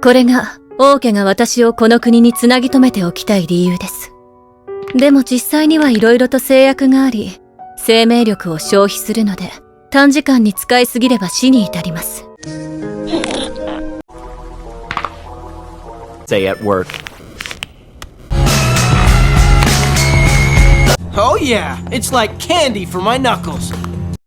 これが王家が私をこの国につなぎ止めておきたい理由です。でも実際には色々と制約があり、生命力を消費するので、短時間に使いすぎれば死に至ります。Stay at work. Oh yeah, it's like candy for my knuckles.